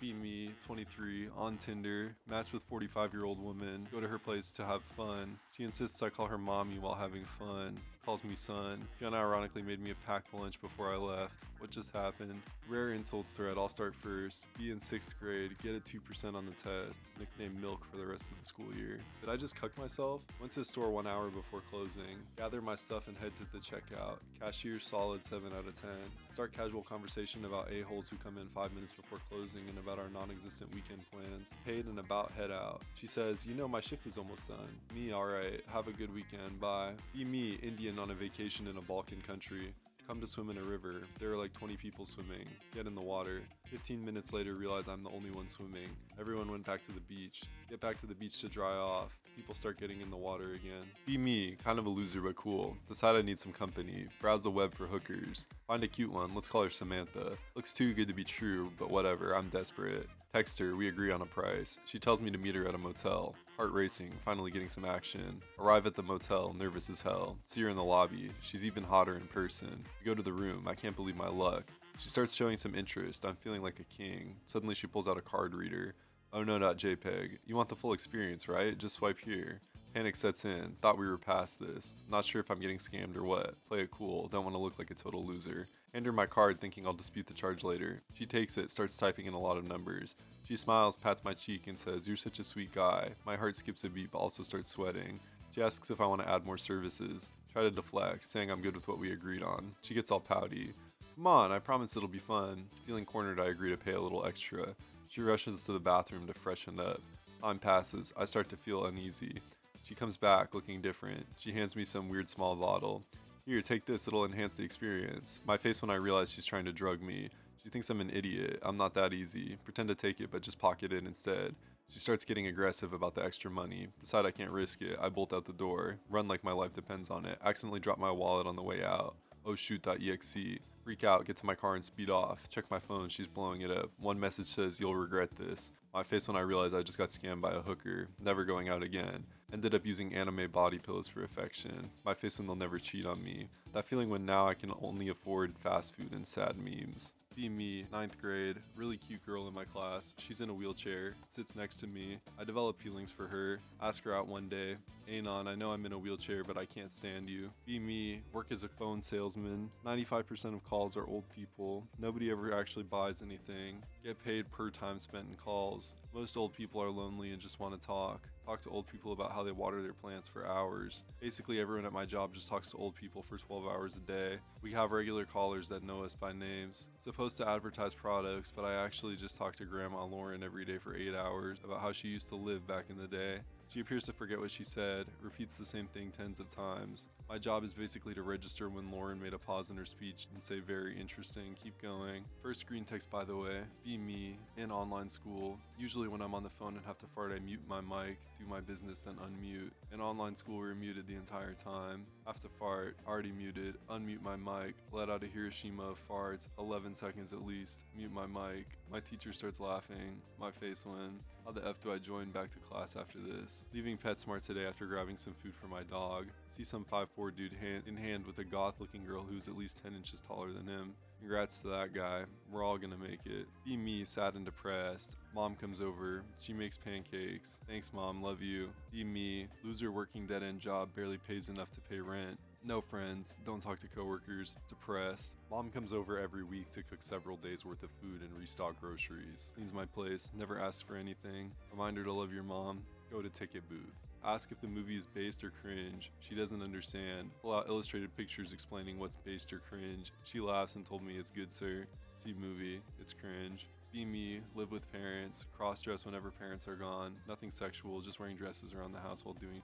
Be me, 23, on Tinder, match with 45-year-old woman, go to her place to have fun. She insists I call her mommy while having fun, calls me son. She unironically made me a packed lunch before I left. What just happened? Rare insults thread, I'll start first. Be in 6th grade, get a 2% on the test. Nickname Milk for the rest of the school year. Did I just cuck myself? Went to the store 1 hour before closing. Gather my stuff and head to the checkout. Cashier solid 7 out of 10. Start casual conversation about a-holes who come in 5 minutes before closing and about our non-existent weekend plans. Paid and about head out. She says, you know my shift is almost done. Me, alright, have a good weekend, bye. Be me, Indian on a vacation in a Balkan country. Come to swim in a river. There are like 20 people swimming. Get in the water. 15 minutes later, realize I'm the only one swimming. Everyone went back to the beach. Get back to the beach to dry off. People start getting in the water again. Be me, kind of a loser but cool. Decide I need some company. Browse the web for hookers. Find a cute one, let's call her Samantha. Looks too good to be true, but whatever, I'm desperate. Text her, we agree on a price. She tells me to meet her at a motel. Heart racing, finally getting some action. Arrive at the motel, nervous as hell. See her in the lobby. She's even hotter in person. We go to the room, I can't believe my luck. She starts showing some interest. I'm feeling like a king. Suddenly she pulls out a card reader. Oh no, not JPEG. You want the full experience, right? Just swipe here. Panic sets in. Thought we were past this. Not sure if I'm getting scammed or what. Play it cool. Don't want to look like a total loser. Hand her my card thinking I'll dispute the charge later. She takes it, starts typing in a lot of numbers. She smiles, pats my cheek and says, you're such a sweet guy. My heart skips a beat but also starts sweating. She asks if I want to add more services. Try to deflect, saying I'm good with what we agreed on. She gets all pouty. Come on, I promise it'll be fun. Feeling cornered, I agree to pay a little extra. She rushes to the bathroom to freshen up. Time passes. I start to feel uneasy. She comes back, looking different. She hands me some weird small bottle. Here, take this, it'll enhance the experience. My face when I realize she's trying to drug me. She thinks I'm an idiot. I'm not that easy. Pretend to take it, but just pocket it instead. She starts getting aggressive about the extra money. Decide I can't risk it. I bolt out the door. Run like my life depends on it. Accidentally drop my wallet on the way out. Oh shoot.exe. Freak out, get to my car and speed off. Check my phone, she's blowing it up. One message says, you'll regret this. My face when I realize I just got scammed by a hooker. Never going out again. Ended up using anime body pillows for affection. My face when they'll never cheat on me. That feeling when now I can only afford fast food and sad memes. Be me, 9th grade, really cute girl in my class. She's in a wheelchair, sits next to me. I develop feelings for her. Ask her out one day. Anon, I know I'm in a wheelchair, but I can't stand you. Be me, work as a phone salesman. 95% of calls are old people. Nobody ever actually buys anything. Get paid per time spent in calls. Most old people are lonely and just want to talk. Talk to old people about how they water their plants for hours. Basically everyone at my job just talks to old people for 12 hours a day. We have regular callers that know us by names. Supposed to advertise products, but I actually just talk to Grandma Lauren every day for 8 hours about how she used to live back in the day. She appears to forget what she said, repeats the same thing tens of times. My job is basically to register when Lauren made a pause in her speech and say very interesting, keep going. First Greentext by the way, be me, in online school. Usually when I'm on the phone and have to fart I mute my mic, do my business then unmute. In online school we were muted the entire time. Have to fart, already muted, unmute my mic, let out a Hiroshima of farts, 11 seconds at least, mute my mic. My teacher starts laughing, my face when, how the F do I join back to class after this? Leaving PetSmart today after grabbing some food for my dog. See some 5'4" dude hand in hand with a goth looking girl who's at least 10 inches taller than him. Congrats to that guy. We're all gonna make it. Be me, sad and depressed. Mom comes over. She makes pancakes. Thanks mom, love you. Be me, loser working dead end job, barely pays enough to pay rent. No friends, don't talk to coworkers, depressed. Mom comes over every week to cook several days worth of food and restock groceries. Cleans my place, never asks for anything. Reminder to love your mom. Go to ticket booth. Ask if the movie is based or cringe. She doesn't understand. Pull out illustrated pictures explaining what's based or cringe. She laughs and told me it's good sir. See movie, it's cringe. Be me, live with parents, cross-dress whenever parents are gone. Nothing sexual, just wearing dresses around the house while doing.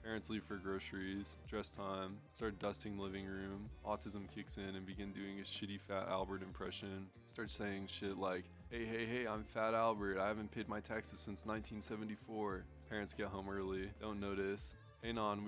Parents leave for groceries, dress time, start dusting living room, autism kicks in and begin doing a shitty Fat Albert impression. Start saying shit like, hey, I'm Fat Albert, I haven't paid my taxes since 1974. Parents get home early, don't notice. Anon,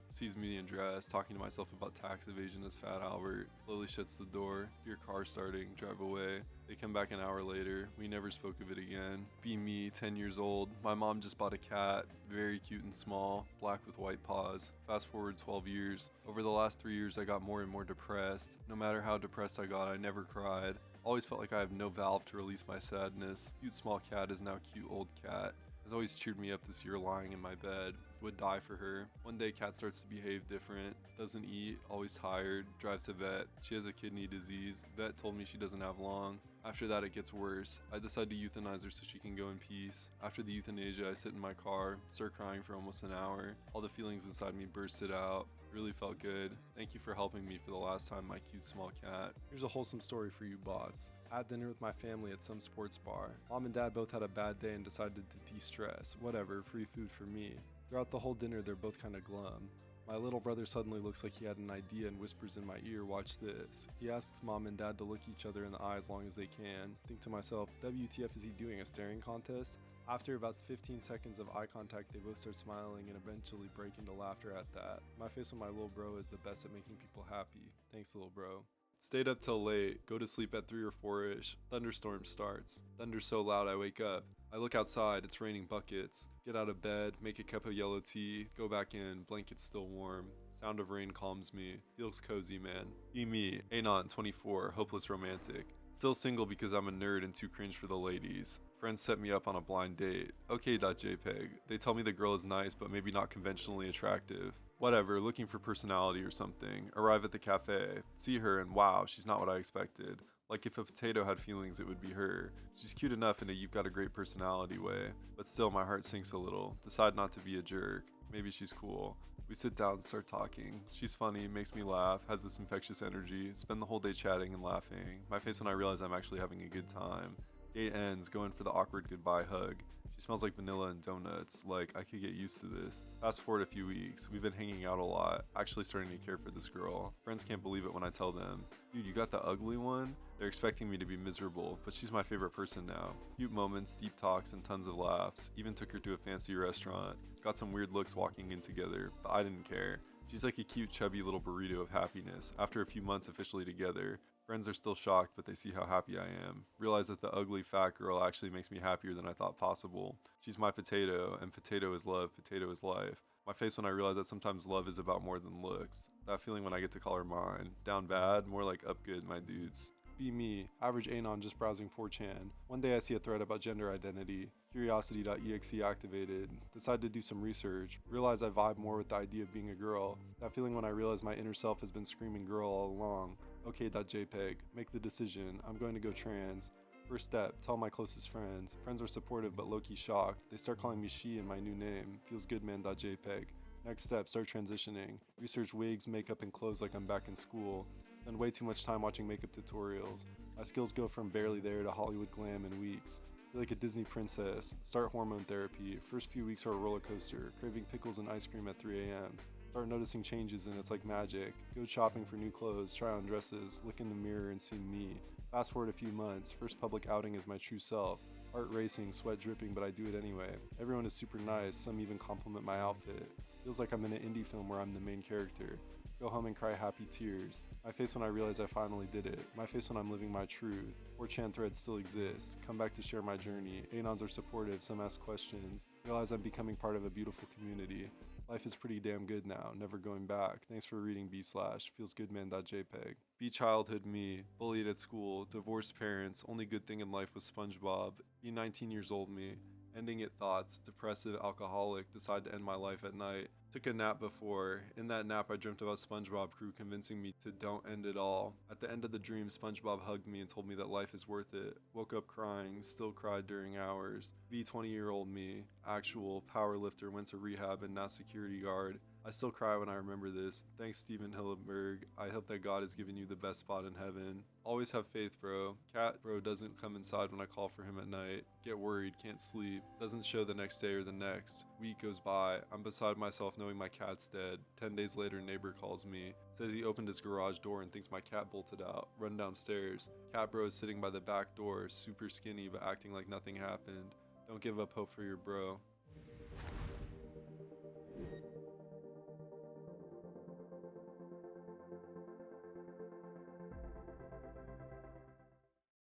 sees me in dress, talking to myself about tax evasion as Fat Albert. Slowly shuts the door, hear car starting, drive away. They come back an hour later, we never spoke of it again. Be me, 10 years old. My mom just bought a cat, very cute and small, black with white paws. Fast forward 12 years. Over the last 3 years I got more and more depressed. No matter how depressed I got, I never cried. Always felt like I have no valve to release my sadness. Cute small cat is now cute old cat. Has always cheered me up this year lying in my bed. Would die for her. One day cat starts to behave different. Doesn't eat, always tired, drives to vet. She has a kidney disease. Vet told me she doesn't have long. After that it gets worse. I decide to euthanize her so she can go in peace. After the euthanasia I sit in my car, start crying for almost an hour. All the feelings inside me bursted out. Really felt good. Thank you for helping me for the last time, my cute small cat. Here's a wholesome story for you bots. I had dinner with my family at some sports bar. Mom and dad both had a bad day and decided to de-stress. Whatever, free food for me. Throughout the whole dinner they're both kinda glum. My little brother suddenly looks like he had an idea and whispers in my ear, watch this. He asks mom and dad to look each other in the eye as long as they can. Think to myself, WTF is he doing, a staring contest? After about 15 seconds of eye contact, they both start smiling and eventually break into laughter at that. My face with my little bro is the best at making people happy. Thanks, little bro. Stayed up till late, go to sleep at 3 or 4-ish. Thunderstorm starts. Thunder so loud I wake up. I look outside, it's raining buckets. Get out of bed, make a cup of yellow tea, go back in, blanket's still warm. Sound of rain calms me. Feels cozy, man. Be me, Anon, 24, hopeless romantic. Still single because I'm a nerd and too cringe for the ladies. Friends set me up on a blind date. Okay.jpg. They tell me the girl is nice but maybe not conventionally attractive. Whatever, looking for personality or something. Arrive at the cafe. See her and wow, she's not what I expected. Like if a potato had feelings, it would be her. She's cute enough in a you've got a great personality way. But still my heart sinks a little. Decide not to be a jerk. Maybe she's cool. We sit down and start talking. She's funny, makes me laugh, has this infectious energy. Spend the whole day chatting and laughing. My face when I realize I'm actually having a good time. Date ends, going for the awkward goodbye hug. She smells like vanilla and donuts, like I could get used to this. Fast forward a few weeks, we've been hanging out a lot, actually starting to care for this girl. Friends can't believe it when I tell them, dude, you got the ugly one? They're expecting me to be miserable, but she's my favorite person now. Cute moments, deep talks, and tons of laughs. Even took her to a fancy restaurant. Got some weird looks walking in together, but I didn't care. She's like a cute chubby little burrito of happiness. After a few months officially together, friends are still shocked, but they see how happy I am. Realize that the ugly fat girl actually makes me happier than I thought possible. She's my potato, and potato is love, potato is life. My face when I realize that sometimes love is about more than looks. That feeling when I get to call her mine. Down bad, more like up good, my dudes. Be me, average Anon just browsing 4Chan. One day I see a thread about gender identity. Curiosity.exe activated. Decide to do some research. Realize I vibe more with the idea of being a girl. That feeling when I realize my inner self has been screaming girl all along. Okay.jpg. Make the decision. I'm going to go trans. First step, tell my closest friends. Friends are supportive but low-key shocked. They start calling me she in my new name. Feels good man.jpg. Next step, start transitioning. Research wigs, makeup, and clothes like I'm back in school. Spend way too much time watching makeup tutorials. My skills go from barely there to Hollywood glam in weeks. Feel like a Disney princess. Start hormone therapy. First few weeks are a roller coaster. Craving pickles and ice cream at 3 a.m. Start noticing changes and it's like magic. Go shopping for new clothes, try on dresses, look in the mirror and see me. Fast forward a few months, first public outing as my true self. Heart racing, sweat dripping, but I do it anyway. Everyone is super nice, some even compliment my outfit. Feels like I'm in an indie film where I'm the main character. Go home and cry happy tears. My face when I realize I finally did it. My face when I'm living my truth. 4chan threads still exist. Come back to share my journey. Anons are supportive, some ask questions. Realize I'm becoming part of a beautiful community. Life is pretty damn good now, never going back. Thanks for reading b/. Feelsgoodman.jpg. Be childhood me, bullied at school, divorced parents, only good thing in life was SpongeBob. Be 19 years old me. Ending it thoughts, depressive, alcoholic, decide to end my life at night. Took a nap before. In that nap I dreamt about SpongeBob crew convincing me to don't end it all. At the end of the dream, SpongeBob hugged me and told me that life is worth it. Woke up crying, still cried during hours. Be 20-year-old me, actual, power lifter, went to rehab and now security guard. I still cry when I remember this. Thanks Steven Hillenberg. I hope that God has given you the best spot in heaven. Always have faith, bro. Cat bro doesn't come inside when I call for him at night. Get worried, can't sleep. Doesn't show the next day or the next. Week goes by. I'm beside myself knowing my cat's dead. 10 days later, neighbor calls me. Says he opened his garage door and thinks my cat bolted out. Run downstairs. Cat bro is sitting by the back door, super skinny but acting like nothing happened. Don't give up hope for your bro.